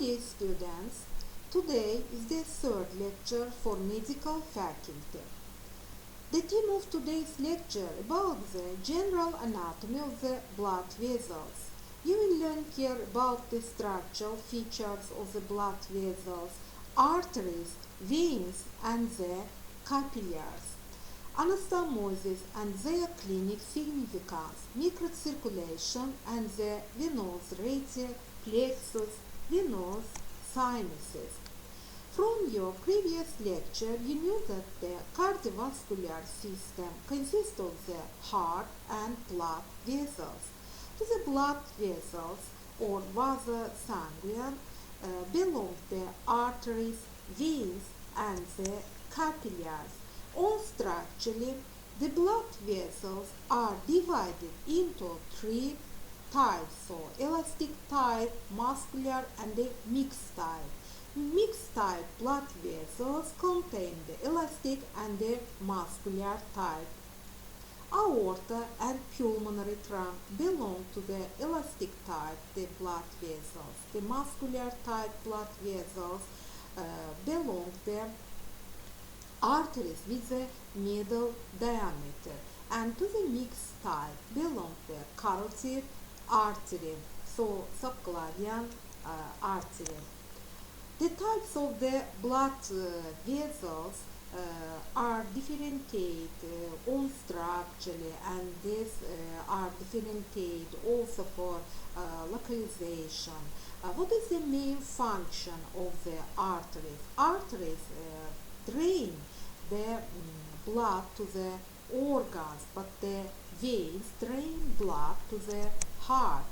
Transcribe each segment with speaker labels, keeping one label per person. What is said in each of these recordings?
Speaker 1: dear students, today is the third lecture for medical faculty. The theme of today's lecture about the general anatomy of the blood vessels. You will learn here about the structural features of the blood vessels, arteries, veins and the capillaries. Anastomosis and their clinic significance, microcirculation and the venous rete, plexus, venous sinuses. From your previous lecture, you knew that the cardiovascular system consists of the heart and blood vessels. To the blood vessels or vasa sanguine belong the arteries, veins and the capillaries. All structurally, the blood vessels are divided into three types, so elastic type, muscular and the mixed type. Mixed type blood vessels contain the elastic and the muscular type. Aorta and pulmonary trunk belong to the elastic type, the blood vessels. The muscular type blood vessels belong the arteries with the middle diameter, and to the mixed type belong the carotid artery, so subclavian artery. The types of the blood vessels are differentiated on structurally, and these are differentiated also for localization. What is the main function of the arteries? Arteries drain the blood to the organs, but the veins drain blood to the heart,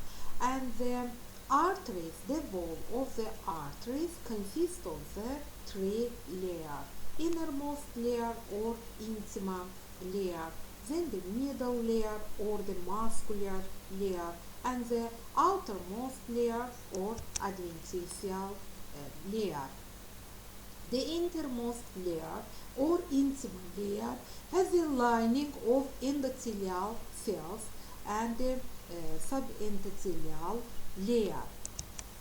Speaker 1: and the arteries, the wall of the arteries consists of the three layers: innermost layer or intima layer, then the middle layer or the muscular layer, and the outermost layer or adventitial layer. The innermost layer or intima layer has a lining of endothelial cells and the subendothelial layer.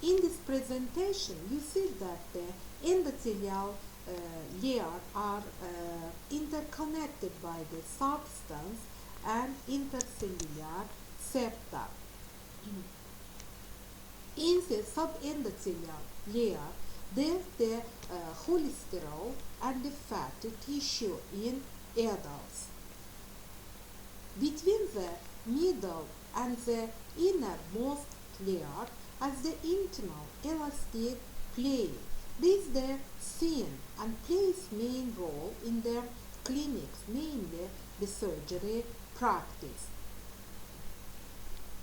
Speaker 1: In this presentation, you see that the endothelial layers are interconnected by the substance and intercellular septa. In the subendothelial layer, there's the cholesterol and the fatty tissue in adults. Between the middle and the innermost layer as the internal elastic plane. This is the thin and plays main role in the clinics, mainly the surgery practice.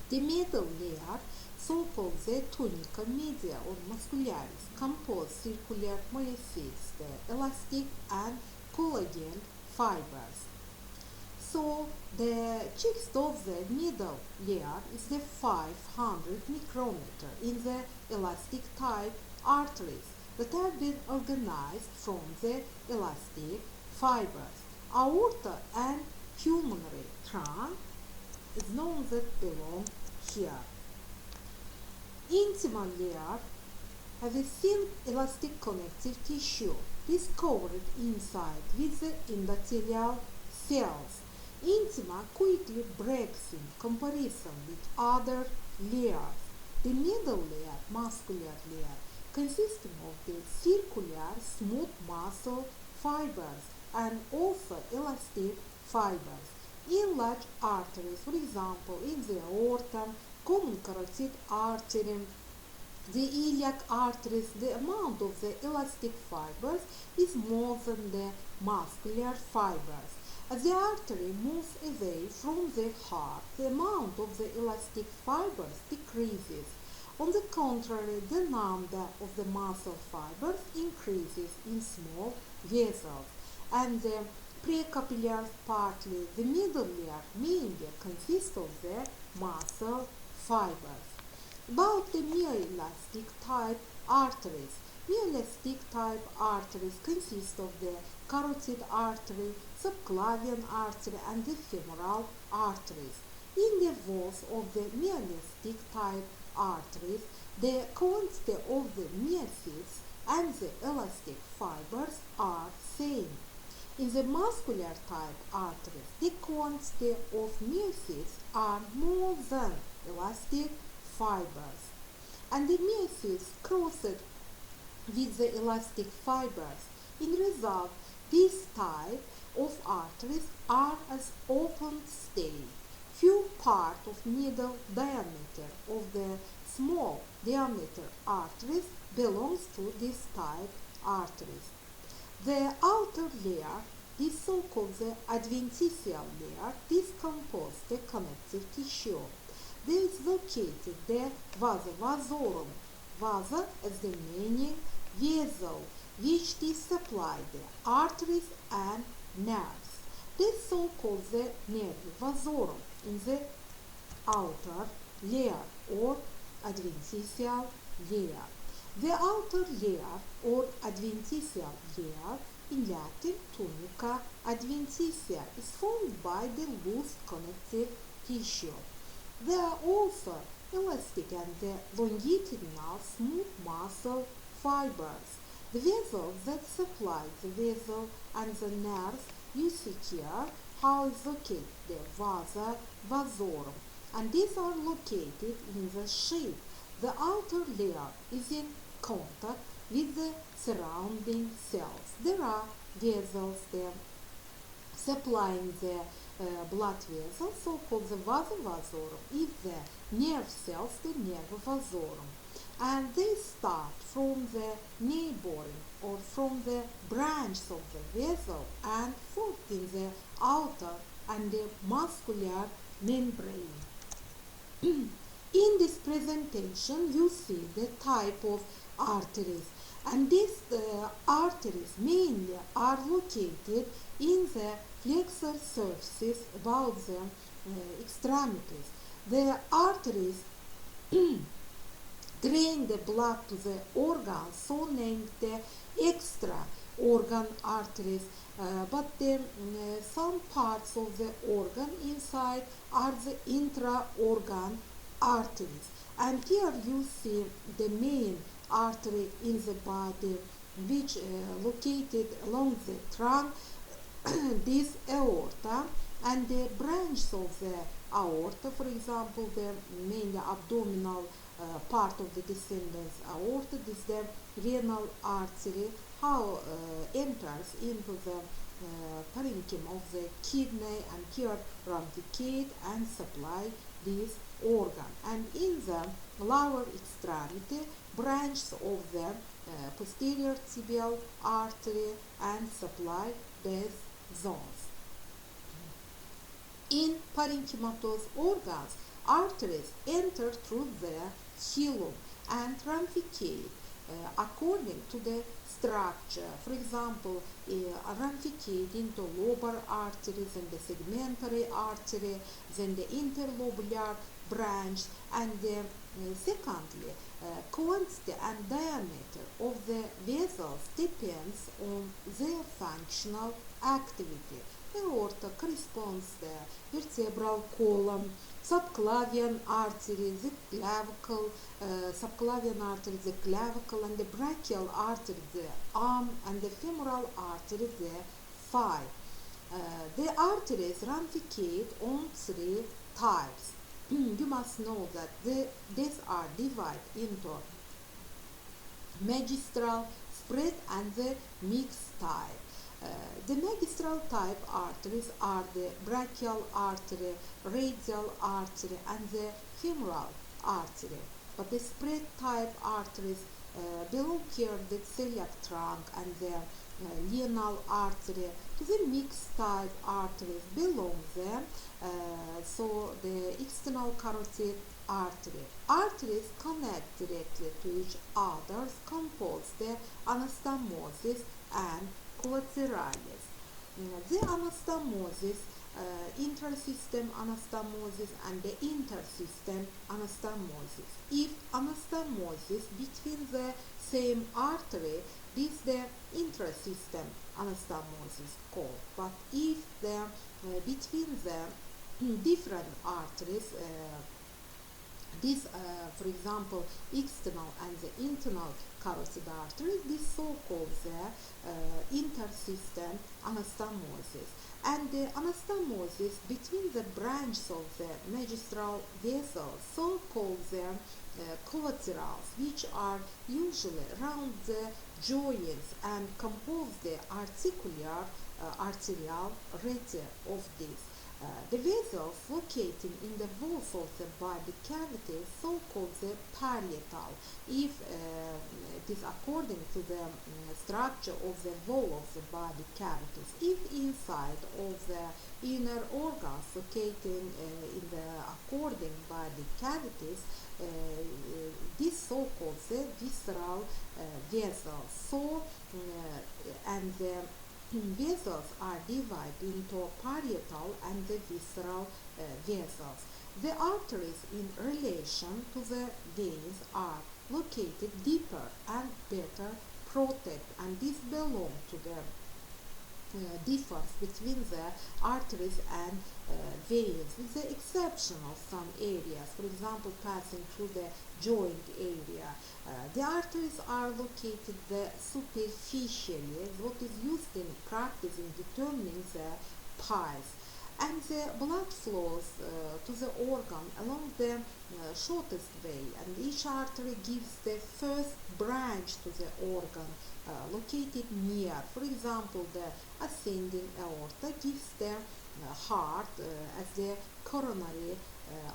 Speaker 1: The middle layer, so-called the tunica media or muscularis, composed circular myocytes, the elastic and collagen fibers. So the chest of the middle layer is the 500 micrometer in the elastic type arteries that have been organized from the elastic fibers. Aorta and pulmonary trunk is known that belong here. Intima layer has a thin elastic connective tissue. This covered inside with the endothelial cells. Intima quickly breaks in comparison with other layers. The middle layer, muscular layer, consisting of the circular smooth muscle fibers and also elastic fibers. In large arteries, for example, in the aorta, common carotid artery, the iliac arteries, the amount of the elastic fibers is more than the muscular fibers. As the artery moves away from the heart, the amount of the elastic fibers decreases. On the contrary, the number of the muscle fibers increases in small vessels, and the precapillary partly, the middle layer, mainly consists of the muscle fibers. About the myoelastic type arteries. Myoelastic type arteries consist of the carotid artery, subclavian artery and the femoral arteries. In the walls of the myoelastic type arteries, the quantity of the myositis and the elastic fibers are same. In the muscular type arteries, the quantity of myositis are more than elastic fibers, and the myositis crossed with the elastic fibers. In result, this type of arteries are as open state. Few part of middle diameter of the small diameter arteries belongs to this type arteries. The outer layer, this so-called the adventitial layer, this composes the connective tissue. There is located the vasa vasorum. Vasa as the meaning vessel, which is supply the arteries and nerves. This so-called the nerve vasorum in the outer layer or adventitial layer. The outer layer or adventitial layer, in Latin tunica adventitia, is formed by the loose connective tissue. There are also elastic and the longitudinal smooth muscle fibers. The vessels that supply the vessel and the nerves, you see here how is located the vasa vasorum, and these are located in the shape. The outer layer is in contact with the surrounding cells. There are vessels there supplying the blood vessels, so-called the vasa vasorum, is the nerve cells, the nerve vasorum. And they start from the neighboring or from the branch of the vessel and formed in the outer and the muscular membrane. In this presentation, you see the type of arteries, and these arteries mainly are located in the flexor surfaces about the extremities. The arteries drain the blood to the organs, so named the extra organ arteries, but some parts of the organ inside are the intra-organ arteries. And here you see the main artery in the body, which located along the trunk, this aorta, and the branches of the aorta, for example, the main abdominal part of the descendants aorta, this is the renal artery, how enters into the parenchyma of the kidney, and here ramificate and supply this organ. And in the lower extremity, branches of the posterior tibial artery and supply these zones. In parenchymatous organs, arteries enter through the hilum and ramificate according to the structure. For example, ramificate into lobar arteries and the segmentary artery, then the interlobular branch, and secondly, quantity and diameter of the vessels depends on their functional activity. Aorta corresponds to the vertebral column, subclavian artery, the clavicle, subclavian artery, the clavicle, and the brachial artery, the arm, and the femoral artery, the thigh. The arteries ramificate on three types. You must know that these are divided into magistral, spread, and the mixed type. The magistral type arteries are the brachial artery, radial artery, and the femoral artery. But the spread type arteries belong here the celiac trunk and the lienal artery. To the mixed type arteries belong so the external carotid artery. Arteries connect directly to each other, compose the anastomosis and collaterales. The anastomosis, intrasystem anastomosis, and the intersystem anastomosis. If anastomosis between the same artery, this is the intrasystem anastomosis called. But if the between the different arteries This, for example, external and the internal carotid artery, this so-called the intersystem anastomosis. And the anastomosis between the branches of the magistral vessels, so-called the collaterals, which are usually around the joints and compose the arterial rete of this. The vessels located in the walls of the body cavity, so-called the parietal, if it is according to the structure of the wall of the body cavities. If inside of the inner organs located in the according body cavities, this so-called the visceral vessels. So and the vessels are divided into parietal and the visceral vessels. The arteries in relation to the veins are located deeper and better protected, and this belongs to the difference between the arteries and veins, with the exception of some areas, for example, passing through the joint area. The arteries are located superficially, what is used in practice in determining the pies. And the blood flows to the organ along the shortest way, and each artery gives the first branch to the organ located near. For example, the ascending aorta gives the heart as the coronary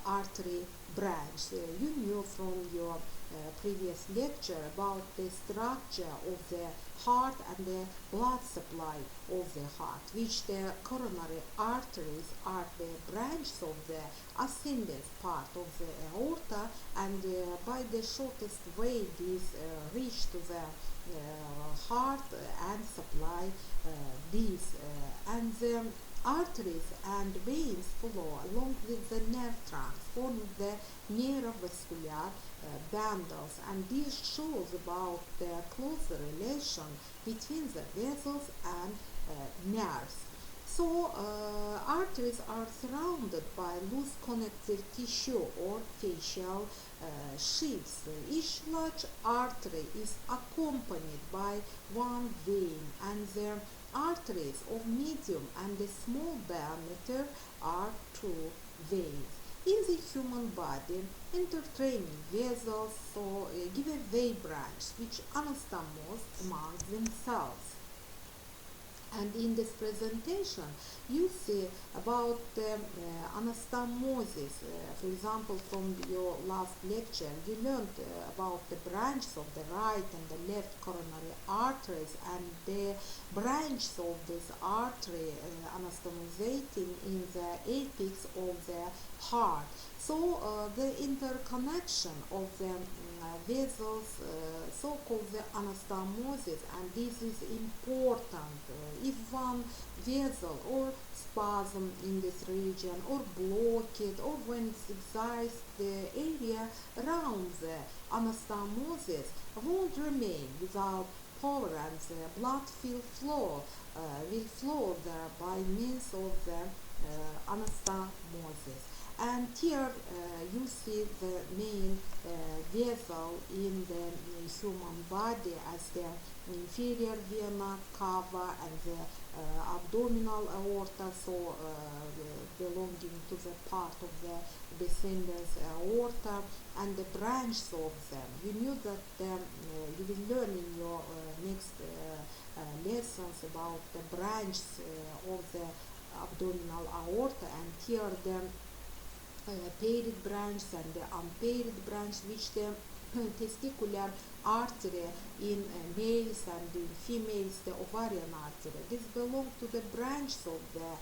Speaker 1: artery branch. You knew from your previous lecture about the structure of the heart and the blood supply of the heart, which the coronary arteries are the branches of the ascending part of the aorta, and by the shortest way these reach to the heart and supply these. And the arteries and veins flow along with the nerve trunks, forming the neurovascular bundles, and this shows about the closer relation between the vessels and nerves. So arteries are surrounded by loose connective tissue or fascial sheaths. Each large artery is accompanied by one vein, and the arteries of medium and the small diameter are two veins. In the human body, intertraining vessels give a vein branch which anastomose among themselves. And in this presentation, you see about the anastomosis. For example, from your last lecture, you learned about the branches of the right and the left coronary arteries, and the branches of this artery anastomosating in the apex of the heart. So the interconnection of the vessels, so-called the anastomosis, and this is important. If one vessel or spasm in this region or blockade, or when it excites, the area around the anastomosis won't remain without power, and the blood will flow there by means of the anastomosis. And here you see the main vessel in the human body as the inferior vena cava and the abdominal aorta, so belonging to the part of the descendants aorta, and the branches of them. You knew that you will learn in your next lessons about the branches of the abdominal aorta, and here the paired branch and the unpaired branch, which the testicular artery in males and in females, the ovarian artery. This belongs to the branch of the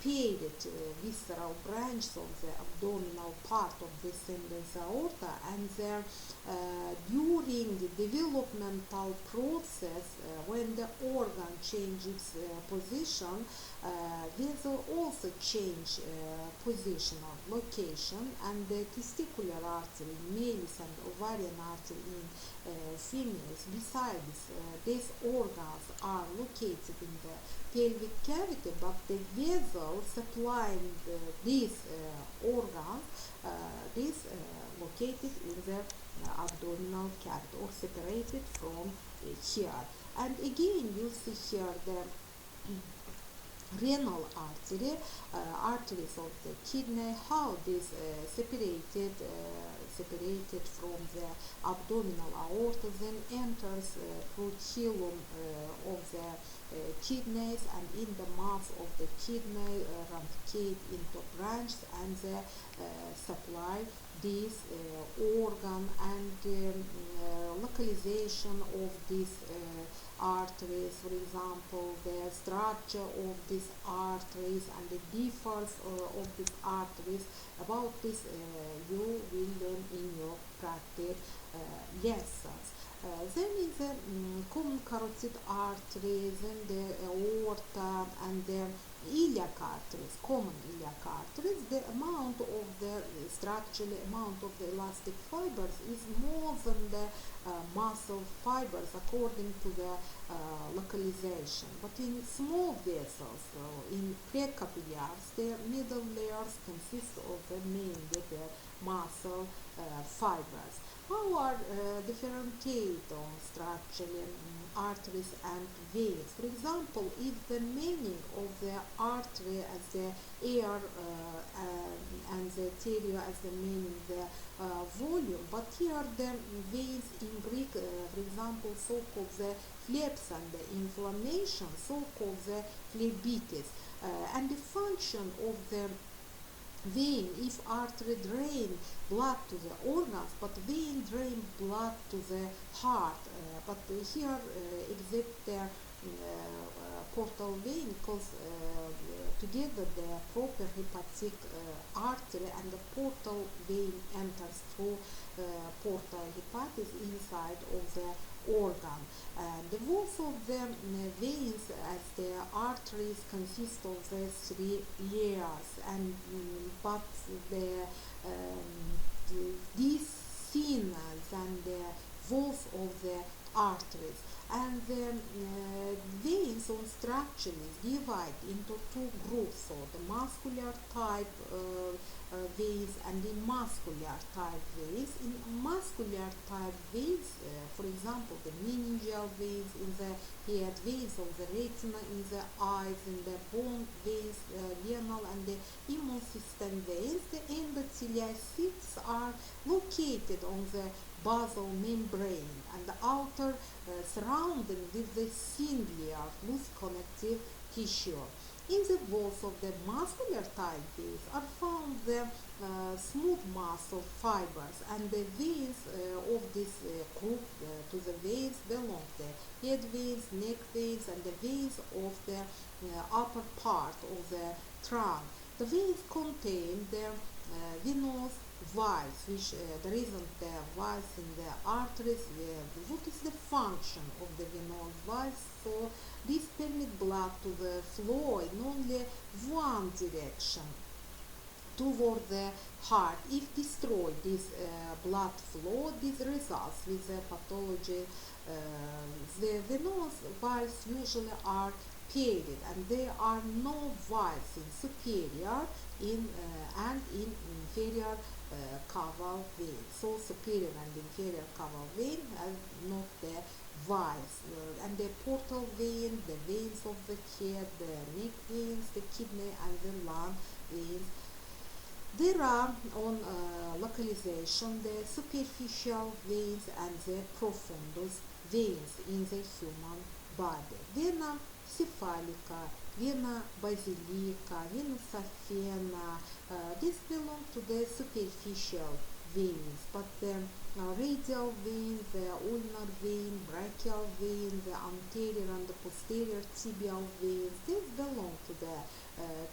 Speaker 1: paired visceral branch of the abdominal part of the descendants aorta, and during the developmental process, when the organ changes position, vessel also change position or location, and the testicular artery in males and ovarian artery in females. Besides, these organs are located in the pelvic cavity, but the vessel supplying these organs, these located in the abdominal cavity or separated from here. And again you see here the renal artery, arteries of the kidney, how this separated from the abdominal aorta, then enters through hilum of the kidneys, and in the mouth of the kidney ramificate into branches and supply this organ, and localization of these arteries, for example, the structure of these arteries and the difference of these arteries. About this you will learn in your practice lessons. Then is the common carotid arteries, then the aorta and the iliac arteries, common iliac arteries. The amount of the structural amount of the elastic fibers is more than the muscle fibers according to the localization. But in small vessels, in precapillars, the middle layers consist of mainly the muscle fibers. How are differentiate on structurally arteries and veins? For example, if the meaning of the artery as the air and the arteria as the meaning the volume, but here the veins in Greek, for example, so-called the phleps, and the inflammation, so-called the phlebitis, and the function of the vein, if artery drain blood to the organs, but vein drain blood to the heart, but here except the portal vein, because together the proper hepatic artery and the portal vein enters through portal hepatis inside of the organ. The walls of the veins as the arteries consist of the three layers, and but these thinner than the walls of the arteries, and the veins on structure is divided into two groups, so the muscular type veins and the muscular type veins. In muscular type veins, for example, the meningeal veins in the head, veins of the retina in the eyes, in the bone veins, venal and the immune system veins, the endotheliacytes are located on the basal membrane and the outer surrounding with the thin layer loose connective tissue. In the walls of the muscular type veins are found the smooth muscle fibers, and the veins of this group to the veins belong the head veins, neck veins, and the veins of the upper part of the trunk. The veins contain the venous valves, which there isn't the valves in the arteries. What is the function of the venous valves? So this permit blood to the flow in only one direction, toward the heart. If destroy this blood flow, this results with the pathology. The venous valves usually are period, and there are no valves in superior and in inferior caval vein. So superior and inferior caval vein have not the valves, and the portal vein, the veins of the head, the neck veins, the kidney and the lung veins. There are on localization the superficial veins and the profundus veins in the human body. Vena cephalica, vena basilica, vena saphena, this belong to the superficial veins, but the radial vein, the ulnar vein, brachial vein, the anterior and the posterior tibial veins, these belong to the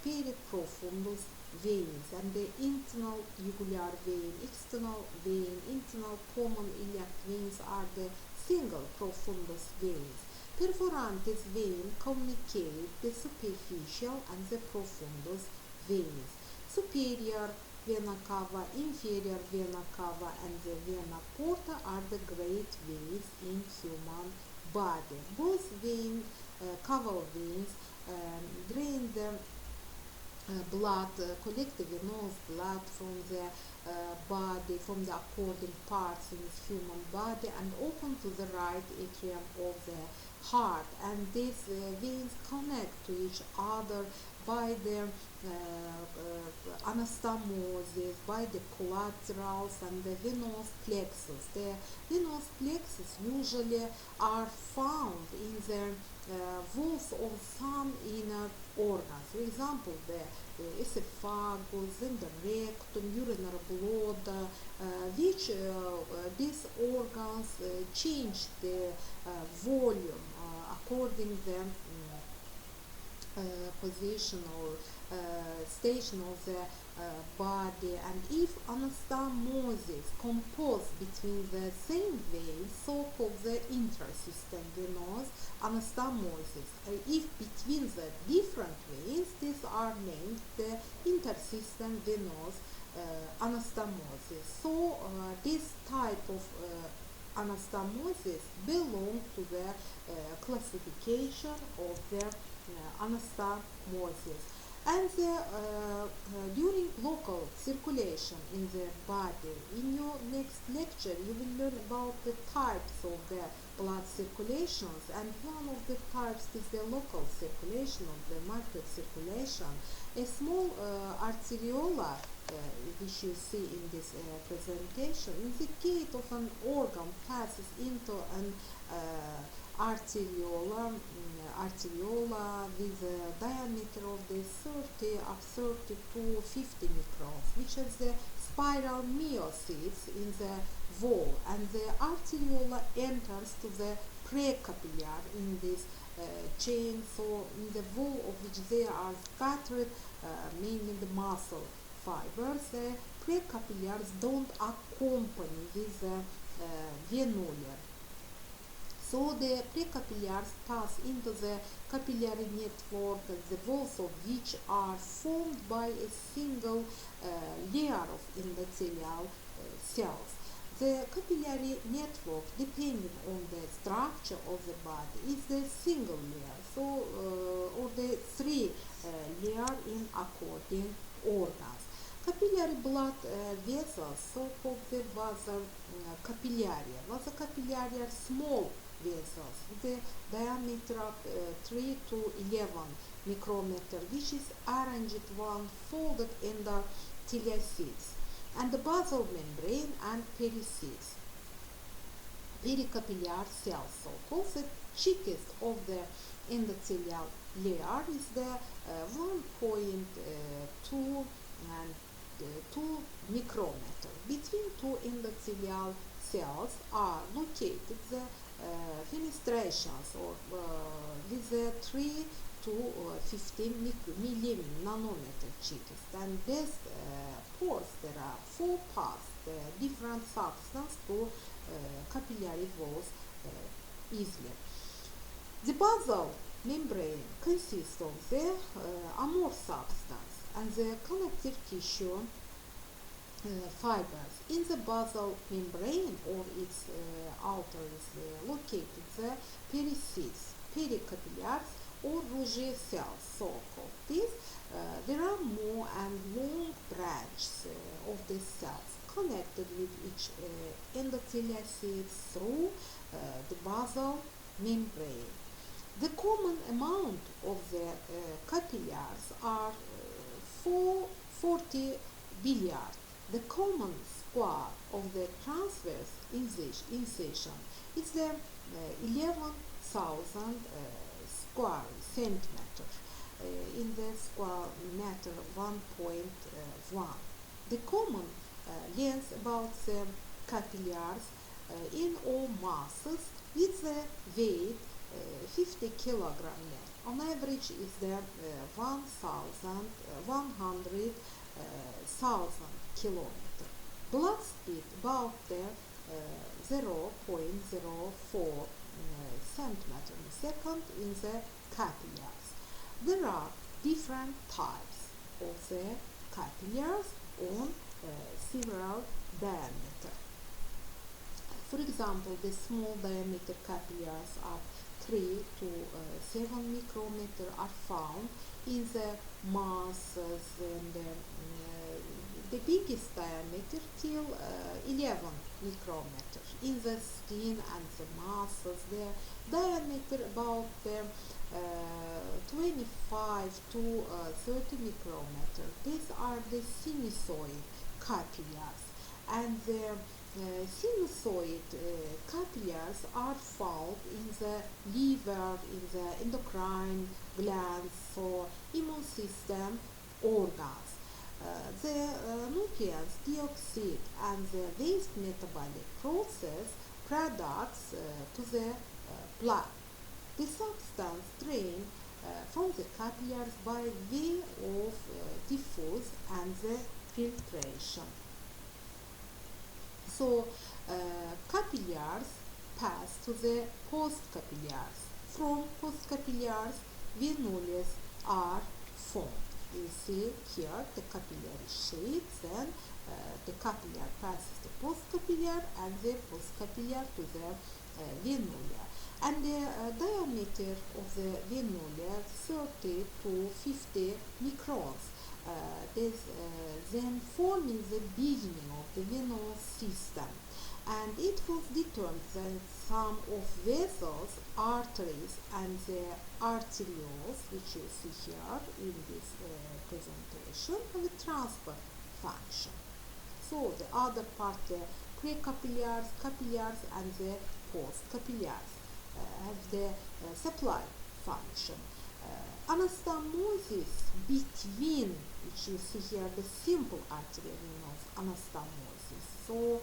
Speaker 1: periprofundus veins, and the internal jugular vein, external vein, internal common iliac veins are the single profundus veins. Perforantes vein communicate the superficial and the profundus veins. Superior vena cava, inferior vena cava, and the vena porta are the great veins in human body. Both caval veins drain the blood, collective venous blood from the body, from the according parts in the human body, and open to the right atrium of the heart. And these veins connect to each other by the anastomosis, by the collaterals and the venous plexus. The venous plexus usually are found in the walls of some inner organs. For example, the esophagus, then the rectum, urinary bladder, which these organs change the volume according the position or station of the body. And if anastomosis composed between the same veins, so-called the intersystem venous anastomosis. If between the different veins, these are named the intersystem venous anastomosis. So this type of anastomosis belong to the classification of the anastomosis. And during local circulation in the body, in your next lecture you will learn about the types of the blood circulations, and one of the types is the local circulation of the microcirculation. A small arteriola, which you see in this presentation, in the gate of an organ passes into an arteriola with a diameter of the 30 to 50 microns, which has the spiral myocytes in the wall, and the arteriola enters to the precapillar in this chain. So in the wall of which there are scattered mainly the muscle fibers, the precapillars don't accompany with the venular. So the precapillars pass into the capillary network, the walls of which are formed by a single layer of endothelial cells. The capillary network, depending on the structure of the body, is the single layer, so or the three layer in according organs. Capillary blood vessels, so-called the vasa capillaria. Vasa capillaria are small vessels with a diameter of 3 to 11 micrometer, which is arranged one folded endotheliaceae, and the basal membrane and pericytes. Pericapillar cells, so-called the thickest of the endothelial layer is the 1.2 and 2 micrometer. Between two endothelial cells are located the fenestrations, or with the 3 to 15 nanometer thickest, and this pores, there are 4 paths, different substance to capillary walls easily. The basal membrane consists of the amorphous substance and the connective tissue fibers. In the basal membrane or its outer is located the pericytes, pericapillars or Rouget cells, so-called. There are more and long branches of these cells connected with each endotheliaceae through the basal membrane. The common amount of the capillaries are 40 billiard. The common square of the transverse incision is the 11,000 square centimeter. In the square meter 1.1. The common length about the capillaries in all masses with the weight 50 kilogram net. On average is the 100,000 kilometer. Blood speed about the 0.04 centimeter per second in the capillaries. There are different types of the capillaries on several diameter. For example, the small diameter capillaries of 3 to 7 micrometer are found in the muscles, and the biggest diameter till 11 micrometer in the skin and the muscles. The diameter about 25 to 30 micrometer. These are the sinusoid capillaries, and the sinusoid capillaries are found in the liver, in the endocrine glands, so immune system organs. The nutrients, dioxide, and the waste metabolic process products to the blood. The substance drain from the capillaries by way of diffuse and the filtration. So capillaries pass to the postcapillaries. From postcapillaries, venules are formed. You see here the capillary shape, then the capillary passes to postcapillary and the postcapillary to the venular. And the diameter of the venular 30 to 50 microns. Then forming the beginning of the venous system, and it was determined that some of vessels, arteries, and the arterioles, which you see here in this presentation, have a transport function. So the other part, the precapillaries, capillaries, and the postcapillaries have the supply function. Anastomosis between, which you see here, the simple arterial venous anastomosis. So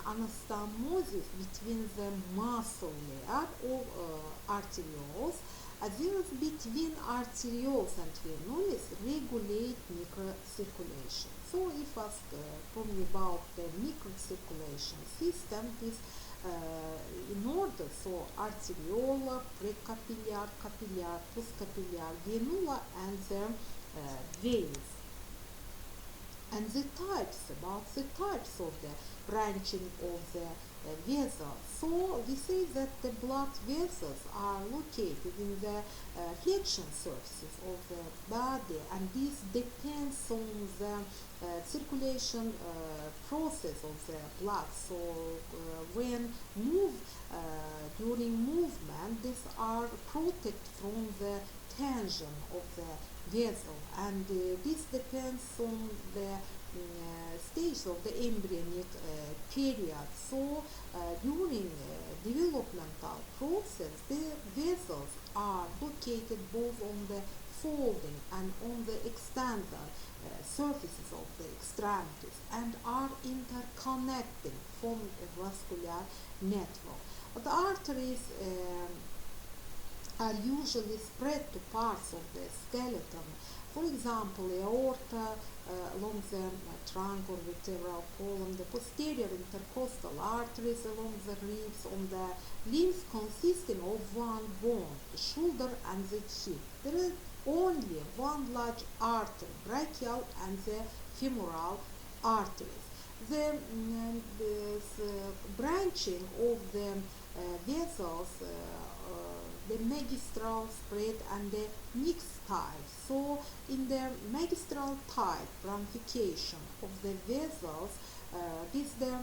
Speaker 1: anastomosis between the muscle layer of arterioles, as well as between arterioles and venules, regulate microcirculation. So if asked from you about the microcirculation system, this in order, so arteriolar, precapillar, capillar, postcapillar, venula, and the veins. And the types, about the types of the branching of the vessels. So we say that the blood vessels are located in the flexion surfaces of the body, and this depends on the circulation process of the blood. So when during movement, these are protected from the tension of the vessel, and this depends on the stage of the embryonic period. So during developmental process, the vessels are located both on the folding and on the external surfaces of the extremities, and are interconnecting, forming a vascular network. The arteries are usually spread to parts of the skeleton. For example, aorta along the trunk or vertebral column, the posterior intercostal arteries along the ribs, on the limbs consisting of one bone, the shoulder and the hip. There is only one large artery, brachial, and the femoral arteries. The branching of the vessels, the magistral spread and the mixed type. So in the magistral type, ramification of the vessels, this the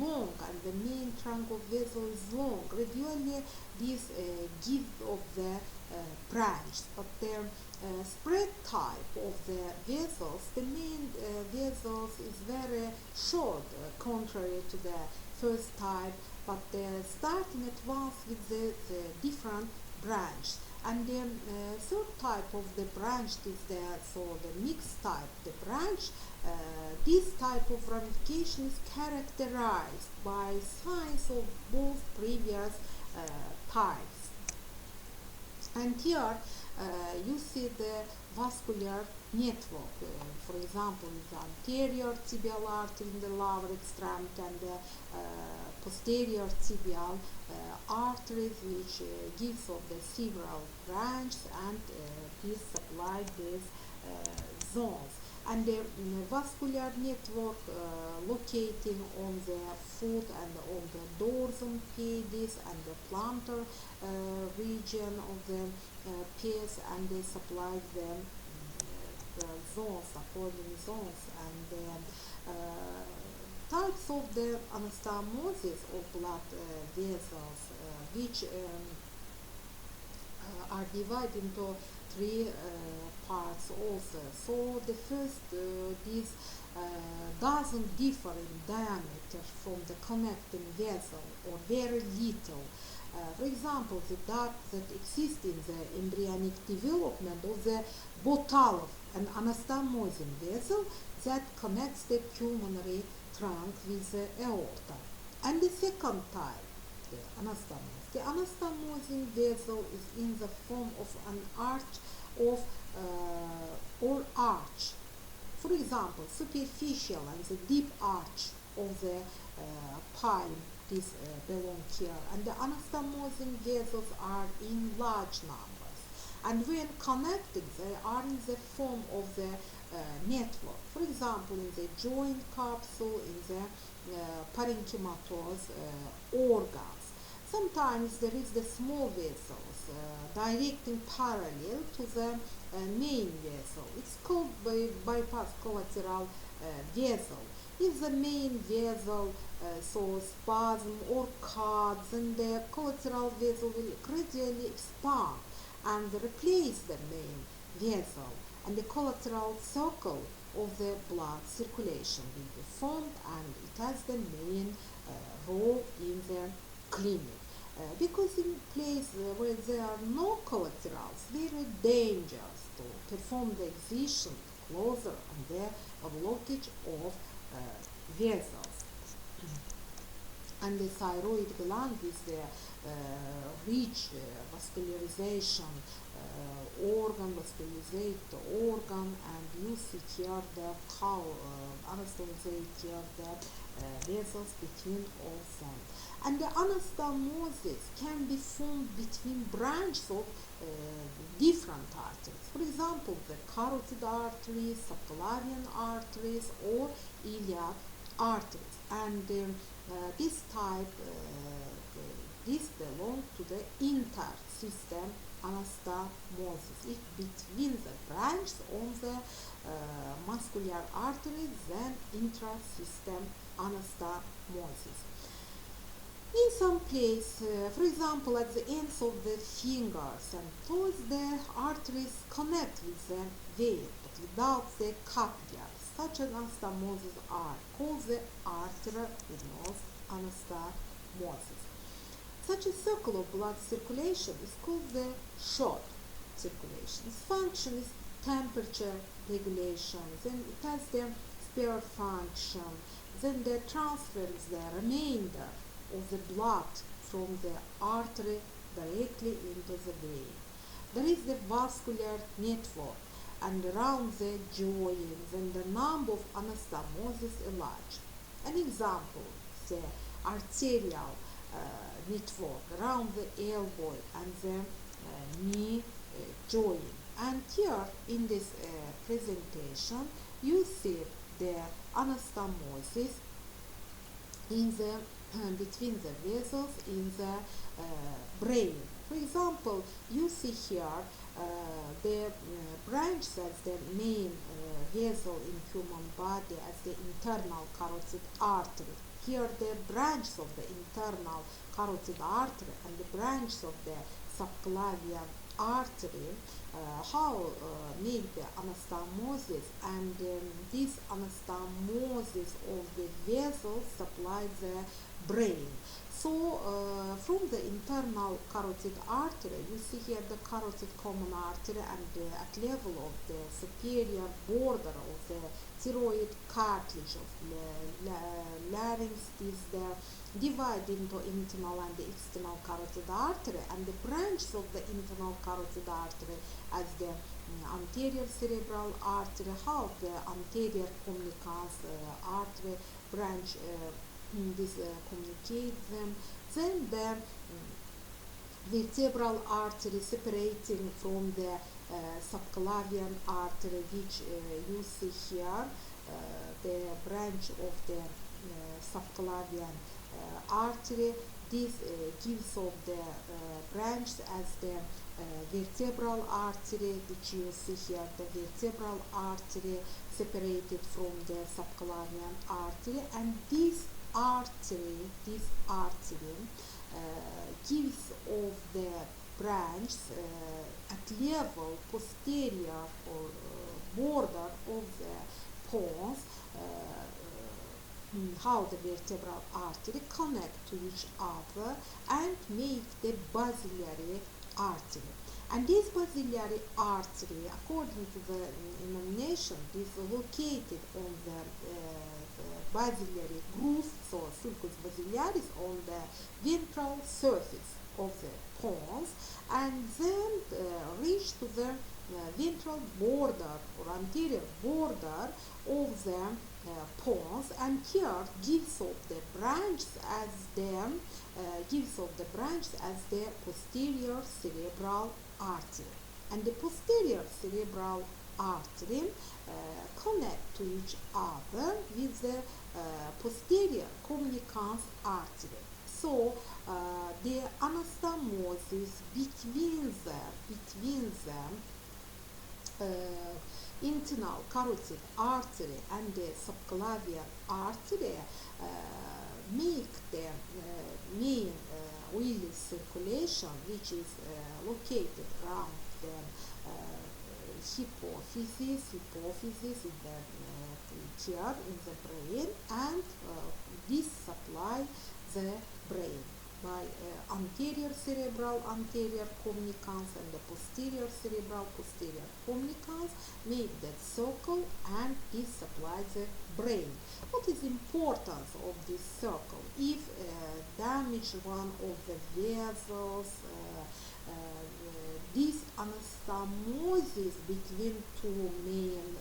Speaker 1: long, and the main trunk of vessel is long. Gradually this gives of the branch, but the spread type of the vessels, the main vessels is very short, contrary to the first type, but starting at once with the different branch. And the third type of the branch is the mixed type, the branch. This type of ramification is characterized by signs of both previous types. And here you see the vascular network. For example, the anterior tibial artery in the lower extremity, and the posterior tibial arteries, which gives of the several branches, and this supply these zones. and the vascular network locating on the foot and on the dorsum pedis and the plantar region of the pes, and they supply the zones, according zones, and the types of the anastomosis of blood vessels, which are divided into three parts also. So the first, this doesn't differ in diameter from the connecting vessel, or very little. For example, the duct that exists in the embryonic development of the bottle of an anastomosing vessel that connects the pulmonary trunk with the aorta. And the second type, the anastomosis. The anastomosing vessel is in the form of an arch of or arch. For example, superficial and the deep arch of the palm, this belong here. And the anastomosing vessels are in large numbers. And when connected, they are in the form of the network. For example, in the joint capsule, in the parenchymatous organs. Sometimes there is the small vessels directing parallel to the main vessel. It's called bypass collateral vessel. If the main vessel so spasm or cut, then the collateral vessel will gradually expand and replace the main vessel, and the collateral circle of the blood circulation will be formed, and it has the main role in the clinic. Because in places where there are no collaterals, very dangerous to perform the excision closer and the blockage of vessels. And the thyroid gland is the rich vascularization vascularized organ, and you see here the anastomosate here the vessels between all them. And the anastomosis can be formed between branches of different arteries. For example, the carotid arteries, subclavian arteries, or iliac arteries. And this type, this belongs to the intersystem anastomosis. If between the branches of the muscular arteries, then intrasystem anastomosis. In some place, for example, at the ends of the fingers and toes, the arteries connect with the vein, but without the capillaries. Such an anastomosis are called the arteriovenous anastomosis. Such a circle of blood circulation is called the short circulation. Its function is temperature regulation, then it has the spare function, then they transfer the remainder of the blood from the artery directly into the vein. There is the vascular network, and around the joints, and the number of anastomosis is large. An example, the arterial network around the elbow and the knee joint. And here in this presentation, you see the anastomosis in the between the vessels in the brain. For example, you see here the branch as the main vessel in human body as the internal carotid artery. Here the branches of the internal carotid artery and the branches of the subclavian artery, how make the anastomosis, and this anastomosis of the vessels supply the brain. So from the internal carotid artery, you see here the carotid common artery, and at level of the superior border of the thyroid cartilage of the larynx is the divided into internal and the external carotid artery, and the branches of the internal carotid artery as the anterior cerebral artery, how the anterior communicans artery branch this communicate them. Then the vertebral artery separating from the subclavian artery, which you see here, the branch of the subclavian artery. This gives of the branch as the vertebral artery, which you see here, the vertebral artery separated from the subclavian artery, and this artery gives of the branch at level posterior or border of the pons, how the vertebral artery connect to each other and make the basilar artery. And this basilar artery, according to the denomination, is located on the basilar groove, so sulcus basilaris, on the ventral surface of the pons, and then reach to the ventral border or anterior border of the pons, and here gives of the branch as the posterior cerebral artery, and the posterior cerebral artery connect to each other with the posterior communicans artery. So the anastomosis between the internal carotid artery and the subclavian artery make the main oily circulation, which is located around the hypophysis in the here in the brain, and this supply the brain by anterior cerebral anterior communicans and the posterior cerebral posterior communicans make that circle, and this supplies the brain. What is the importance of this circle? If damage one of the vessels, this anastomosis between two main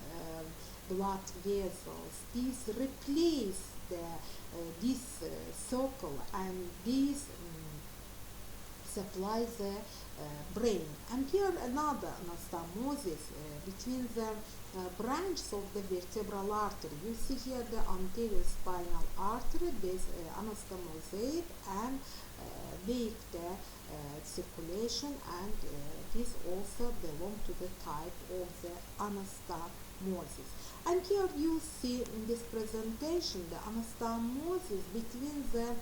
Speaker 1: blood vessels, this replace this circle, and this supplies the brain. And here another anastomosis between the branches of the vertebral artery. You see here the anterior spinal artery, this anastomosate and make the circulation, and this also belong to the type of the anastomosis. And here you see in this presentation the anastomosis between the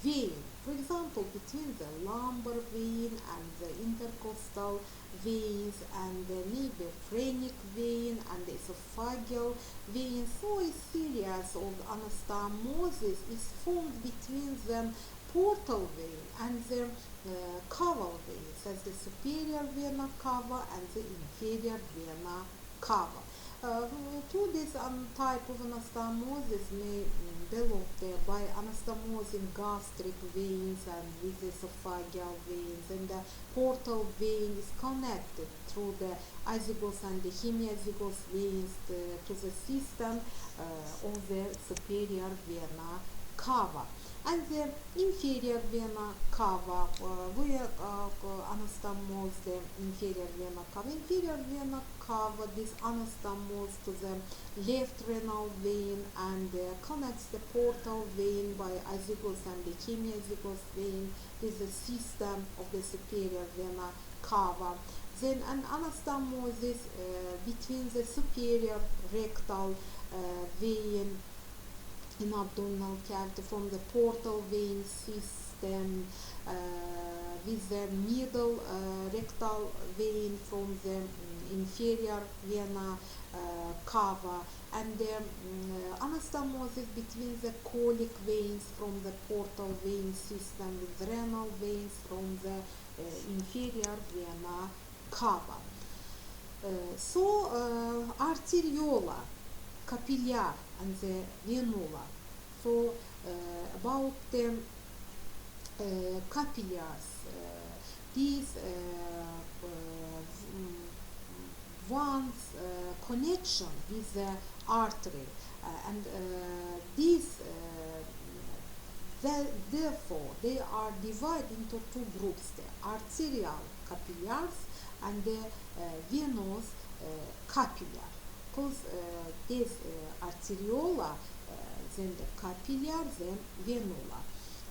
Speaker 1: vein, for example between the lumbar vein and the intercostal veins, and the maybe phrenic vein and the esophageal vein. So a series of anastomosis is formed between the portal vein and the cava veins, as the superior vena cava and the inferior vena cava. To this type of anastomosis may belong by anastomosing gastric veins and with the esophageal veins, and the portal vein is connected through the azygos and the hemiazygos veins to the system of the superior vena cava. And the inferior vena cava, we anastomose the inferior vena cava. Inferior vena cava, this anastomose to the left renal vein and connects the portal vein by azygos and the hemiazygos vein with the system of the superior vena cava. Then an anastomosis between the superior rectal vein in abdominal cavity from the portal vein system with the middle rectal vein from the inferior vena cava, and the anastomosis between the colic veins from the portal vein system with renal veins from the inferior vena cava. So arteriola, capillar and the venula. So about the capillaries, these one's connection with the artery, and these therefore they are divided into two groups: the arterial capillaries and the venous capillary. Because this arteriola, then the capillary, then venula.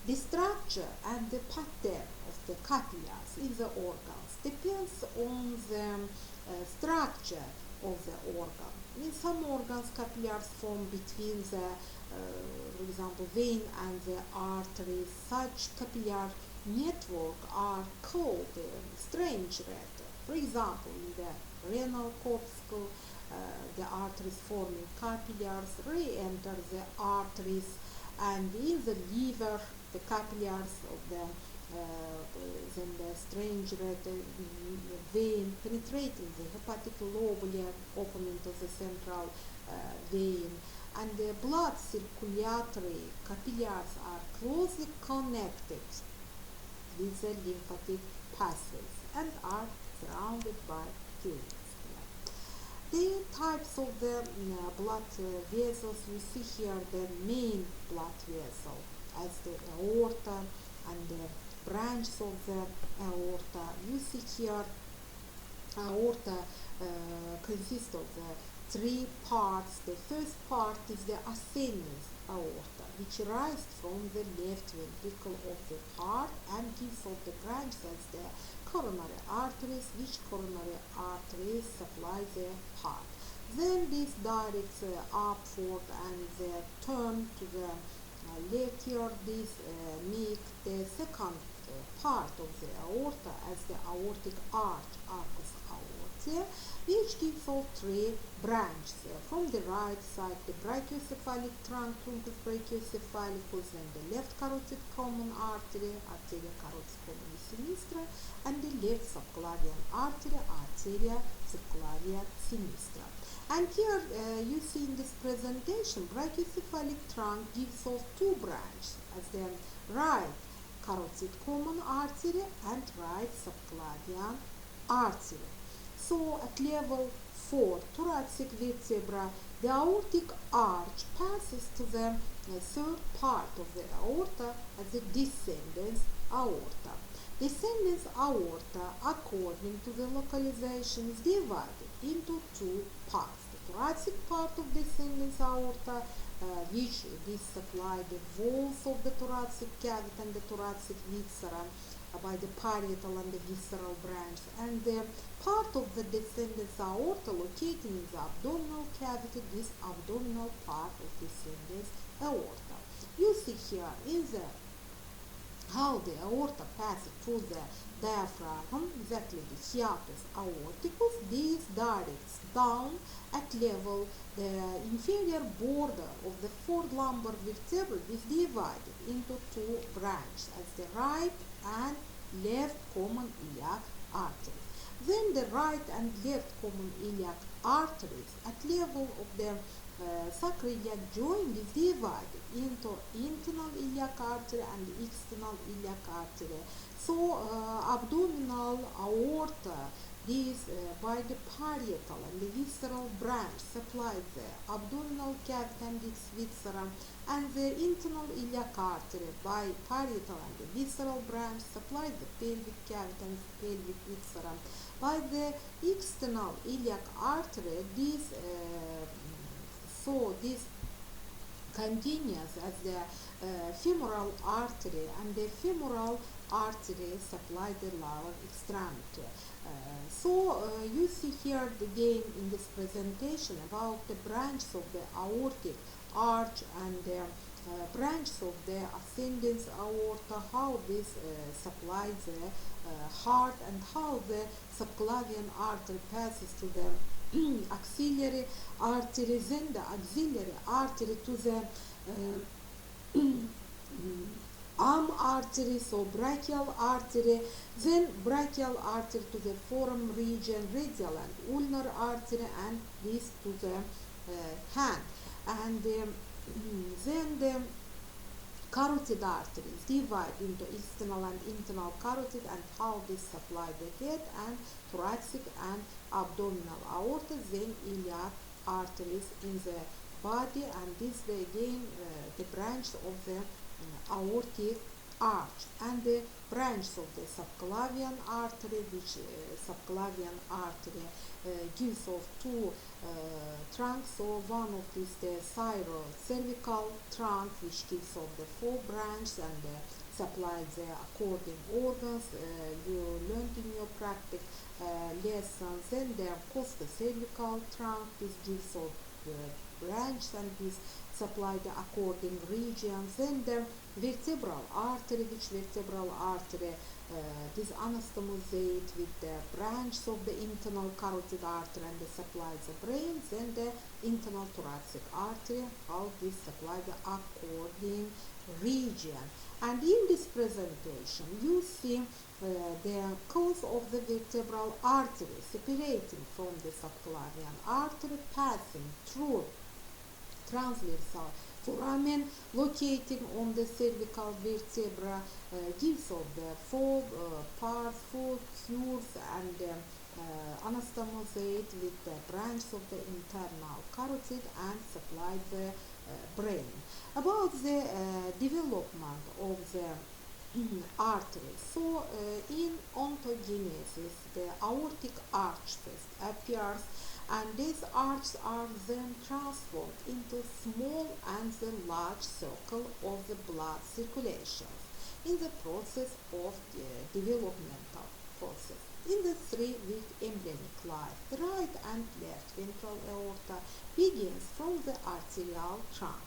Speaker 1: The structure and the pattern of the capillaries in the organs depends on the structure of the organ. In some organs, capillaries form between the, for example, vein and the arteries. Such capillary network are called strangulated. For example, in the renal corpuscle, the arteries forming capillaries re-enter the arteries, and in the liver, the capillaries of the then the strangulated vein penetrating the hepatic lobule opening to the central vein, and the blood circulatory capillaries are closely connected with the lymphatic pathways and are surrounded by veins. The types of the blood vessels, we see here the main blood vessel as the aorta and the branches of the aorta. You see here aorta consists of the three parts. The first part is the ascending aorta, which rises from the left ventricle of the heart and gives off the branches as the coronary arteries, which coronary arteries supply the heart. Then this directs upward and the turn to the left here. This make the second part of the aorta as the aortic arch, arcus aortae, which gives off three branches. From the right side, the brachiocephalic trunk, truncus brachiocephalicus, and the left carotid common artery, arteria carotis common sinistra, and the left subclavian artery, arteria subclavia sinistra. And here you see in this presentation, brachiocephalic trunk gives off two branches as the right carotid common artery and right subclavian artery. So at level 4, thoracic vertebra, the aortic arch passes to the third part of the aorta as the descendens aorta. Descendens aorta, according to the localization, is divided into two parts. The thoracic part of descendens aorta, which this supply the walls of the thoracic cavity and the thoracic viscera by the parietal and the visceral branch, and the part of the descendens aorta located in the abdominal cavity, this abdominal part of descendens aorta. You see here in the how the aorta passes through the diaphragm, exactly the hiatus aorticus. This directs down at level the inferior border of the fourth lumbar vertebra is divided into two branches as the right and left common iliac arteries. Then the right and left common iliac arteries at level of the sacroiliac joint is divided into internal iliac artery and external iliac artery. So abdominal aorta, this by the parietal and the visceral branch supplies the abdominal cavity and its viscera, and the internal iliac artery by parietal and the visceral branch supplies the pelvic cavity and pelvic viscera. By the external iliac artery, this continues as the femoral artery, and the femoral artery supply the lower extremity. You see here again in this presentation about the branches of the aortic arch and the branches of the ascendens aorta, how this supplies the heart, and how the subclavian artery passes to the axillary artery, then the axillary artery to the arm artery, so brachial artery, then brachial artery to the forearm region, radial and ulnar artery, and this to the hand. And then the carotid artery is divided into external and internal carotid, and how this supply the head and thoracic and abdominal aorta, then iliac arteries in the body, and this again the branch of the aortic arch and the branch of the subclavian artery, which subclavian artery gives of two trunks. So one of this the cervical trunk, which gives of the four branches and supplies the according organs. You learned in your practice lessons. Then there goes the cervical trunk. This gives of the branch and this supply the according regions. Then the vertebral artery, which vertebral artery this anastomosate with the branch of the internal carotid artery and the supplies the brain. Then the internal thoracic artery, how this supply the according region. And in this presentation you see the cause of the vertebral artery separating from the subclavian artery, passing through transversal foramen locating on the cervical vertebra, gives of the four parts, four cures, and anastomosate with the branch of the internal carotid and supply the brain. About the development of the arteries. So in ontogenesis the aortic arch first appears, and these arches are then transformed into small and the large circle of the blood circulation in the process of the developmental process. In the 3-week embryonic life, the right and left ventral aorta begins from the arterial trunk,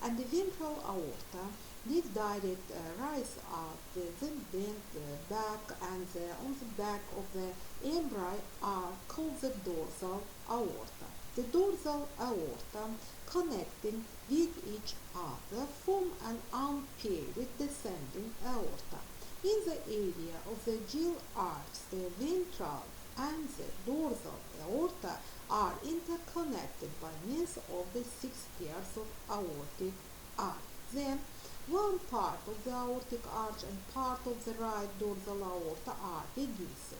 Speaker 1: and the ventral aorta, this direct rise up, then bend back, and on the back of the embryo are called the dorsal aorta. The dorsal aorta connecting with each other form an unpaired descending aorta. In the area of the gill arch, the ventral and the dorsal aorta are interconnected by means of the 6 pairs of aortic arch. Then one part of the aortic arch and part of the right dorsal aorta are reduced.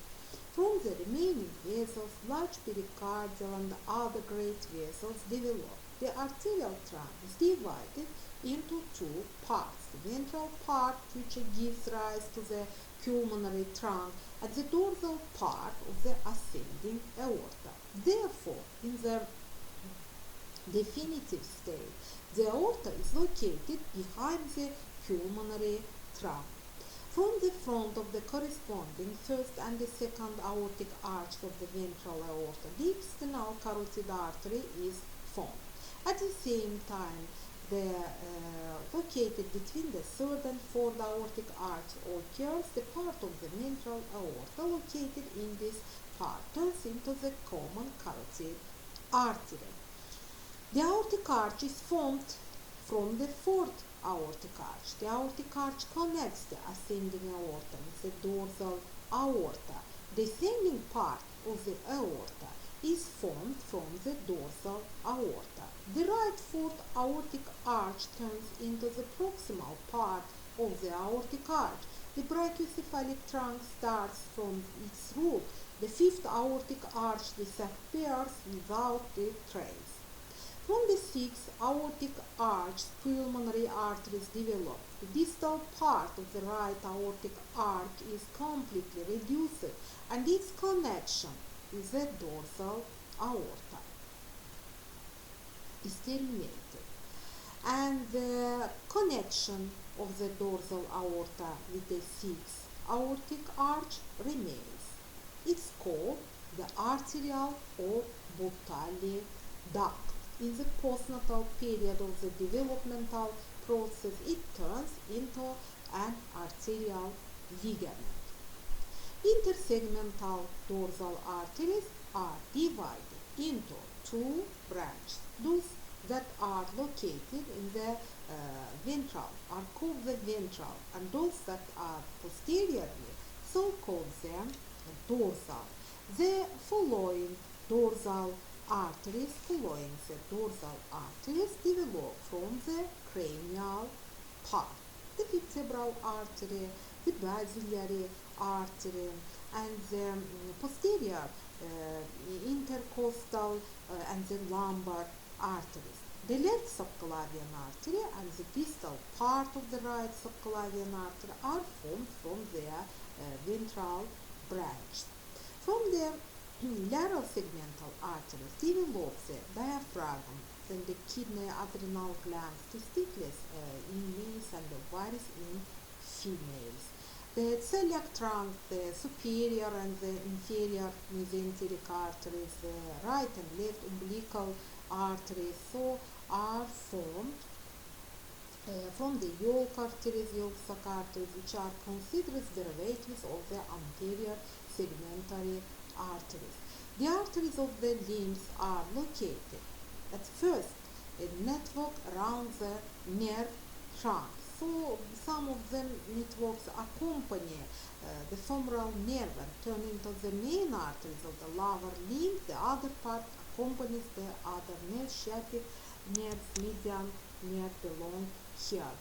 Speaker 1: From the remaining vessels, large pericardial and other great vessels develop. The arterial trunk is divided into two parts. The ventral part, which gives rise to the pulmonary trunk, and the dorsal part of the ascending aorta. Therefore, in the definitive state, the aorta is located behind the pulmonary trunk. From the front of the corresponding first and the second aortic arch of the ventral aorta, the external carotid artery is formed. At the same time, the located between the third and fourth aortic arch occurs, the part of the ventral aorta located in this part turns into the common carotid artery. The aortic arch is formed from the fourth aortic arch. The aortic arch connects the ascending aorta with the dorsal aorta. The descending part of the aorta is formed from the dorsal aorta. The right fourth aortic arch turns into the proximal part of the aortic arch. The brachiocephalic trunk starts from its root. The fifth aortic arch disappears without the trace. From the sixth aortic arch, pulmonary arteries develop. The distal part of the right aortic arch is completely reduced, and its connection with the dorsal aorta is terminated. And the connection of the dorsal aorta with the sixth aortic arch remains. It's called the arterial or Bottalli duct. In the postnatal period of the developmental process, it turns into an arterial ligament. Intersegmental dorsal arteries are divided into two branches. Those that are located in the ventral are called the ventral, and those that are posteriorly, so called them dorsal. The following dorsal arteries develop from the cranial part. The vertebral artery, the basilar artery, and the posterior intercostal and the lumbar arteries. The left subclavian artery and the distal part of the right subclavian artery are formed from their ventral branch. From the lateral segmental arteries develop the diaphragm, then the kidney, adrenal glands, testicles in males and the ovaries in females. The celiac trunk, the superior and the inferior mesenteric arteries, the right and left umbilical arteries, so are formed from the yolk arteries, yolk sac arteries, which are considered derivatives of the anterior segmentary arteries. The arteries of the limbs are located at first a network around the nerve trunk. So some of the networks accompany the femoral nerve and turn into the main arteries of the lower limb. The other part accompanies the other nerve, sciatic nerves, median nerve belong here.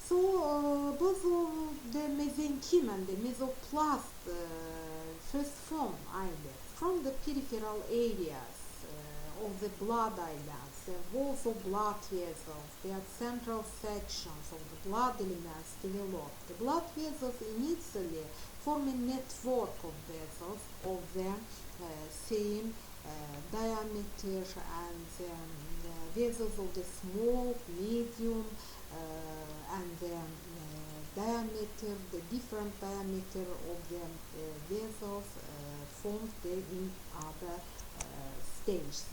Speaker 1: So both of the mesenchyme and the mesoplast first form islets from the peripheral areas of the blood islands, the walls of blood vessels, their central sections of the blood elements develop. The blood vessels initially form a network of vessels of the same diameter, and the vessels of the small, medium, and the diameter, the different diameter of the vessels formed in other stages.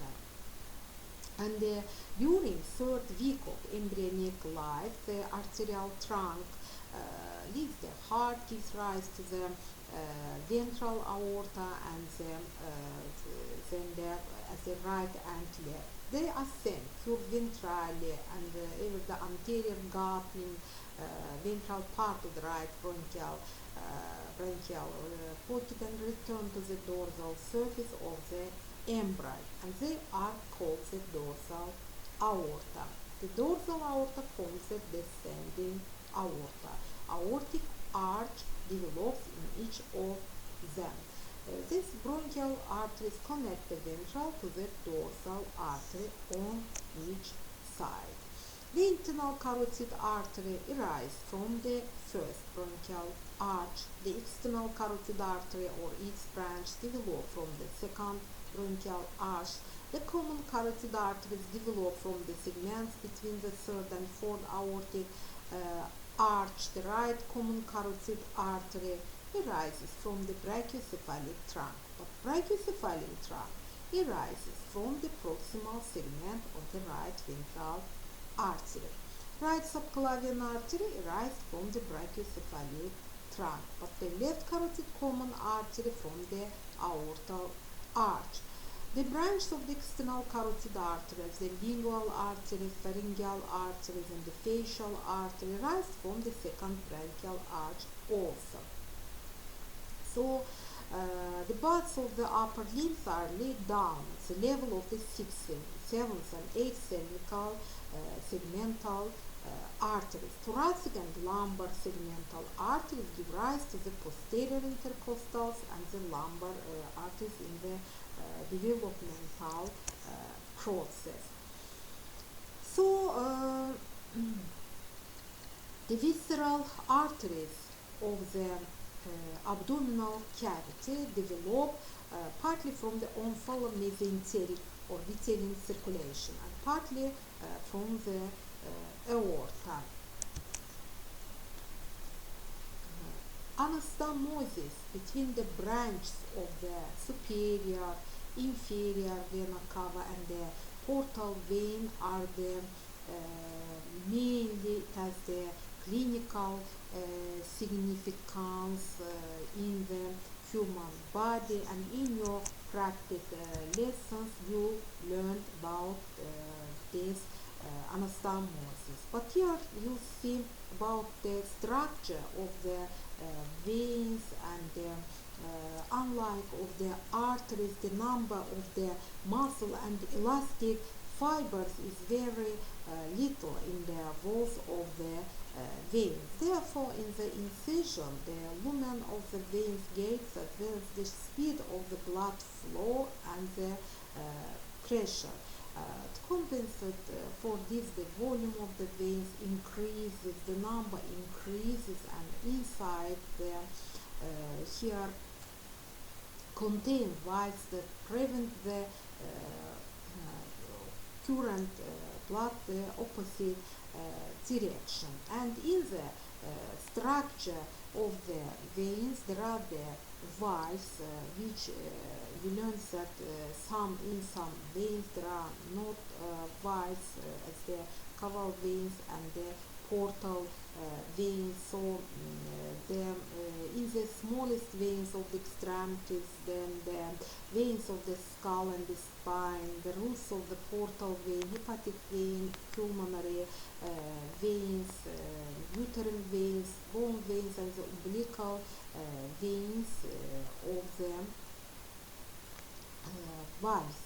Speaker 1: And during third week of embryonic life, the arterial trunk leaves the heart, gives rise to the ventral aorta, and then at the right and left. They ascend pure ventrally, and the anterior gaping ventral part of the right bronchial pocket, and return to the dorsal surface of the embryo, and they are called the dorsal aorta. The dorsal aorta forms the descending aorta. Aortic arch develops in each of them. These bronchial arteries connect the ventral to the dorsal artery on each side. The internal carotid artery arises from the first bronchial arch. The external carotid artery or its branch develop from the second bronchial arch. The common carotid arteries develop from the segments between the third and fourth aortic arch. The right common carotid artery arises from the brachiocephalic trunk, but brachiocephalic trunk arises from the proximal segment of the right ventral artery. Right subclavian artery arises from the brachiocephalic trunk, but the left carotid common artery from the aortal arch. The branches of the external carotid arteries, the lingual arteries, pharyngeal arteries, and the facial artery rise from the second branchial arch also. So the buds of the upper limbs are laid down at the level of the 6th, 7th, and 8th cervical segmental arteries. Thoracic and lumbar segmental arteries give rise to the posterior intercostals and the lumbar arteries in the developmental process. So the visceral arteries of the abdominal cavity develop partly from the omphalomesenteric or vitelline circulation and partly from the aorta. Anastomosis between the branches of the superior, inferior vena cava and the portal vein are the mainly has the clinical significance in the human body, and in your practice lessons you learned about this anastomosis. But here you see about the structure of the veins, and unlike of the arteries, the number of the muscle and elastic fibers is very little in the walls of the veins. Therefore, in the incision, the lumen of the veins gates as well as the speed of the blood flow and the pressure. To compensate for this, the volume of the veins increases, the number increases, and inside the here contain valves that prevent the current blood the opposite direction. And in the structure of the veins there are the valves which we learned that in some veins there are not valves as the caval veins and the portal veins. So in the smallest veins of the extremities, then the veins of the skull and the spine, the roots of the portal vein, hepatic vein, pulmonary veins, uterine veins, bone veins, and the umbilical veins of the valves.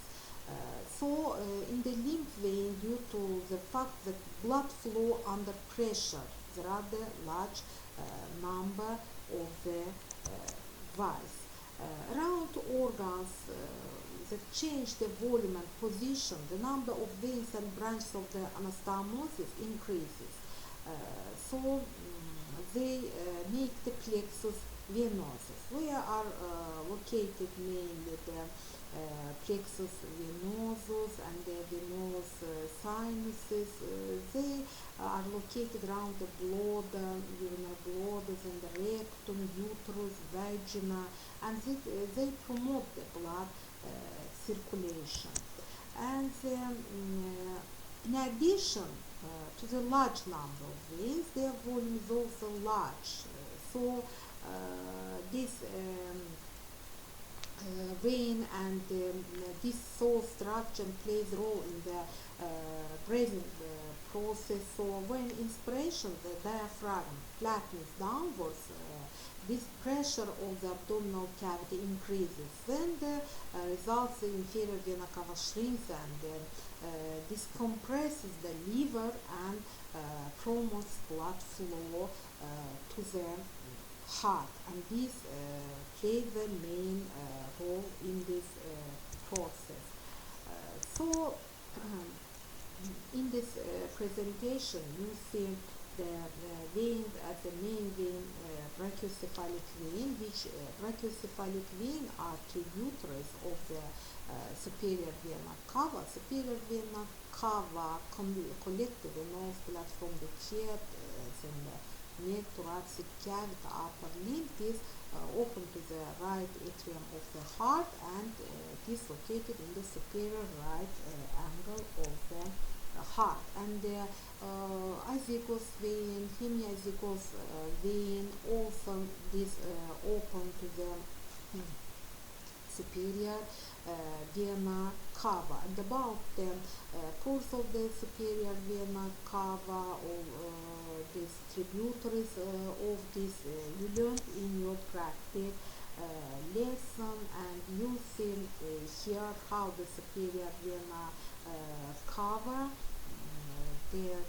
Speaker 1: In the lymph vein, due to the fact that blood flow under pressure, there are the large number of the valves. Around organs that change the volume and position, the number of veins and branches of the anastomosis increases. They make the plexus venosus. Where are located mainly the plexus venosus and the venous sinuses. They are located around the bladder, urinary bladders, and the rectum, uterus, vagina, and they promote the blood circulation. And in addition to the large number of veins, their volume is also large. This vein and this soul structure plays a role in the breathing process. So when inspiration, the diaphragm flattens downwards, this pressure of the abdominal cavity increases. Then the results in inferior vena cava shrinks, and this compresses the liver and promotes blood flow to the heart, and this plays the main role in this process. In this presentation, you see the vein as the main vein, brachiocephalic vein, which brachiocephalic vein are tributaries of the superior vena cava. Superior vena cava collect the venous blood from the chest and the neck, thoracic cavity, upper limb is open to the right atrium of the heart and dislocated in the superior right angle of the heart. And the azygos vein, hemiazygos vein, also this open to the superior vena cava. And about the course of the superior vena cava, or these tributaries of this, you learned in your practice lesson, and you see here how the superior vena cava they are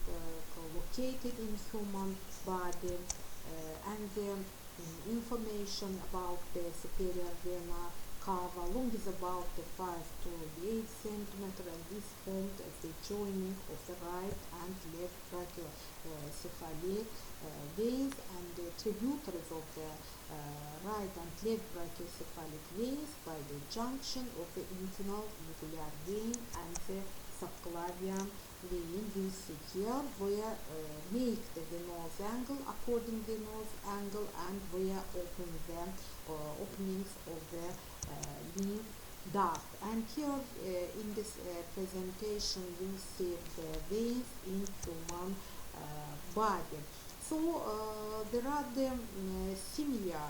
Speaker 1: located in human body, and the information about the superior vena cava. Long is about 5 to 8 centimeters, and is formed as the joining of the right and left brachiocephalic veins, and the tributaries of the right and left brachiocephalic veins by the junction of the internal nuclear vein and the subclavian vein. You see here where make the venous angle according venous angle, and where open the openings of the lymph duct. And here in this presentation you see the veins in human body. There are the similar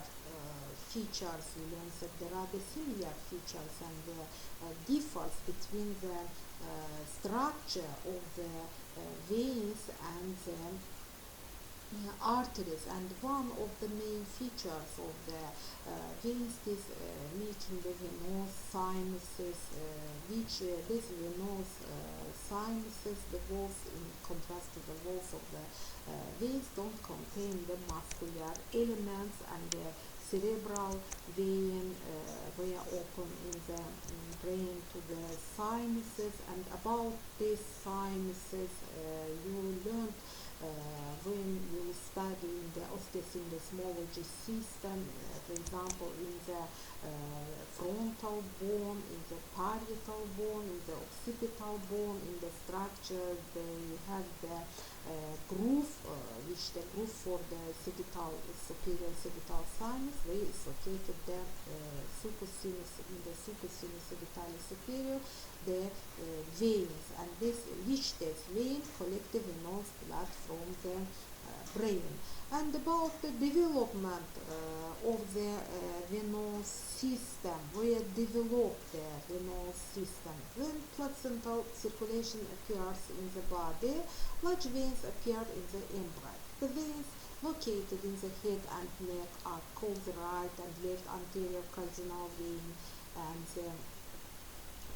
Speaker 1: features. We learned that there are the similar features and the difference between the structure of the veins and the arteries, and one of the main features of the veins is making the venous sinuses, which these venous sinuses, the walls, in contrast to the walls of the veins, don't contain the muscular elements, and the cerebral vein were open in the brain to the sinuses, and about these sinuses you learned when you study in the osteosyndesmology system, for example, in the frontal bone, in the parietal bone, in the occipital bone, in the structure they have the groove, which the groove for the superior sagittal sinus, where is located the suprasinus, in the suprasinus sagittalis superior, the veins, and this which this vein collect the venous blood from the brain. And about the development of the venous system, where developed the venous system. When placental circulation appears in the body, large veins appear in the embryo. The veins located in the head and neck are called the right and left anterior cardinal vein, and the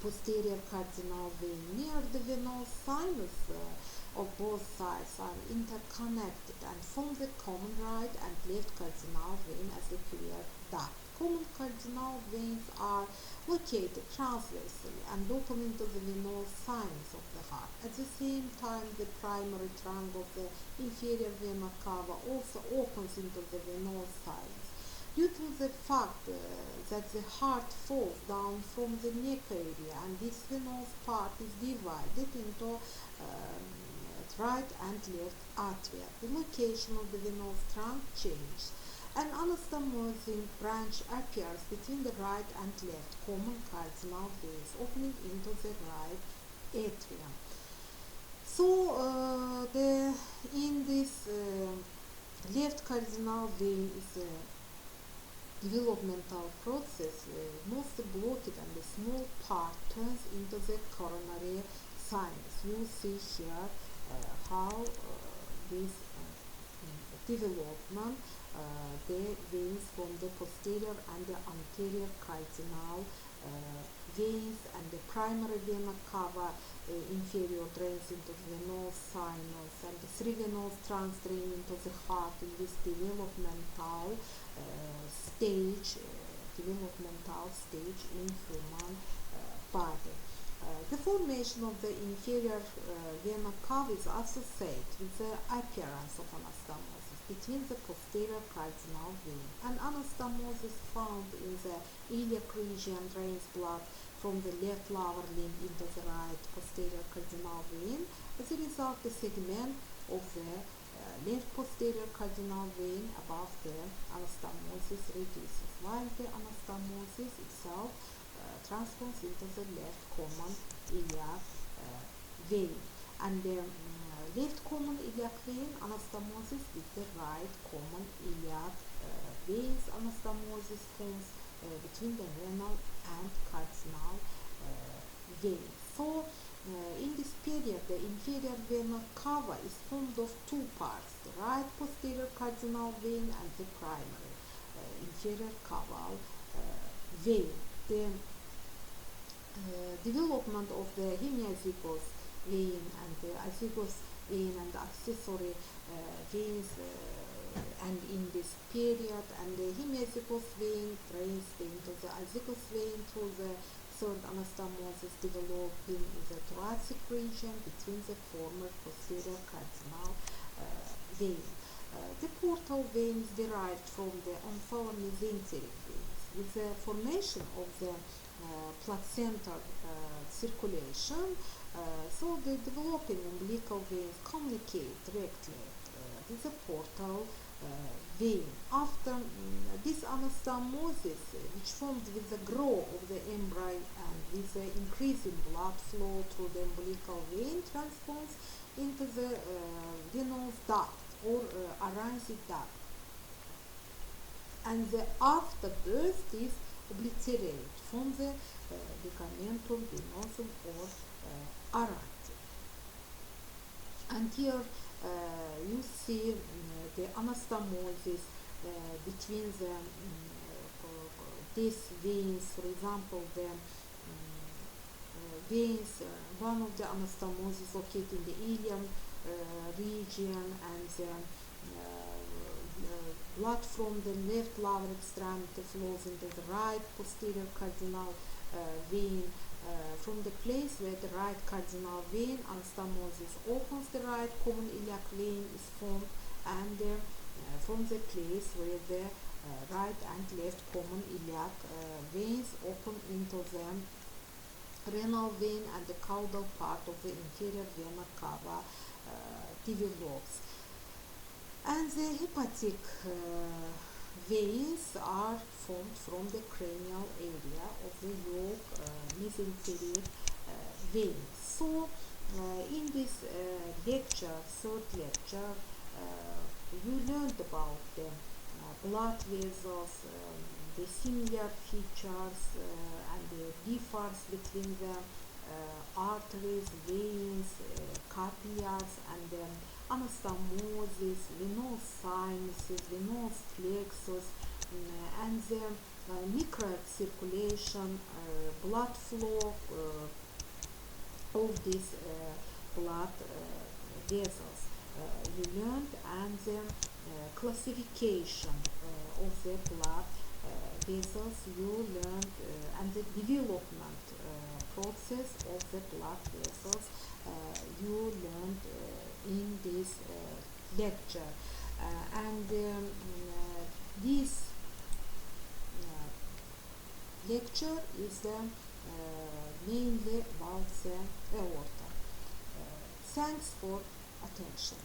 Speaker 1: posterior cardinal vein near the venous sinus of both sides are interconnected and form the common right and left cardinal vein as a clear duct. Common cardinal veins are located transversely and open into the venous sinus of the heart. At the same time, the primary trunk of the inferior vena cava also opens into the venous sinus. Due to the fact that the heart falls down from the neck area, and this venous part is divided into right and left atria, the location of the venous trunk changes. An anastomosing branch appears between the right and left common cardinal veins, opening into the right atrium. So in this left cardinal vein is a developmental process, most blocked, and the small part turns into the coronary sinus. You see here how this development, the veins from the posterior and the anterior cardinal veins, and the primary vena cava inferior drains into the venous sinus, and the three venous trunks drain into the heart in this developmental stage in human body. The formation of the inferior vena cava is associated with the appearance of anastomosis between the posterior cardinal vein. An anastomosis found in the iliac region drains blood from the left lower limb into the right posterior cardinal vein. As a result, the segment of the left posterior cardinal vein above the anastomosis reduces, while the anastomosis itself transforms into the left common iliac vein, and the left common iliac vein anastomosis with the right common iliac veins. Anastomosis forms between the renal and cardinal veins. So in this period, the inferior vena cava is formed of two parts, the right posterior cardinal vein and the primary inferior caval vein. The development of the hemiazygous vein and the azygous vein and the accessory veins and in this period, and the hemiazygous vein drains into the azygous vein through the third anastomosis, developing in the thoracic region between the former posterior cardinal vein. The portal vein is derived from the omphallomesenteric veins. With the formation of the placental circulation, so the developing umbilical veins communicate directly with the portal vein. After this anastomosis, which formed with the growth of the embryo and with the increasing blood flow through the umbilical vein, transforms into the venous duct or Arranzi duct, and the afterbirth is obliterated from the ligamentum venosum or Arranzi. And here you see the anastomosis between the these veins. For example, the veins, one of the anastomosis located in the ilium region, and the blood from the left lower extremity flows into the right posterior cardinal vein. From the place where the right cardinal vein anastomosis opens, the right common iliac vein is formed, and from the place where the right and left common iliac veins open into the renal vein, and the caudal part of the inferior vena cava develops. And the hepatic veins are formed from the cranial area of the yolk mesenteric vein. So in this third lecture, you learned about the blood vessels, the similar features and the difference between the arteries, veins, capillaries, and anastomosis, venous sinuses, venous plexus, and the microcirculation, blood flow of these blood vessels. You learned, and the classification of the blood vessels you learned, and the development process of the blood vessels you learned in this lecture. This lecture is mainly about the aorta. Thanks for attention.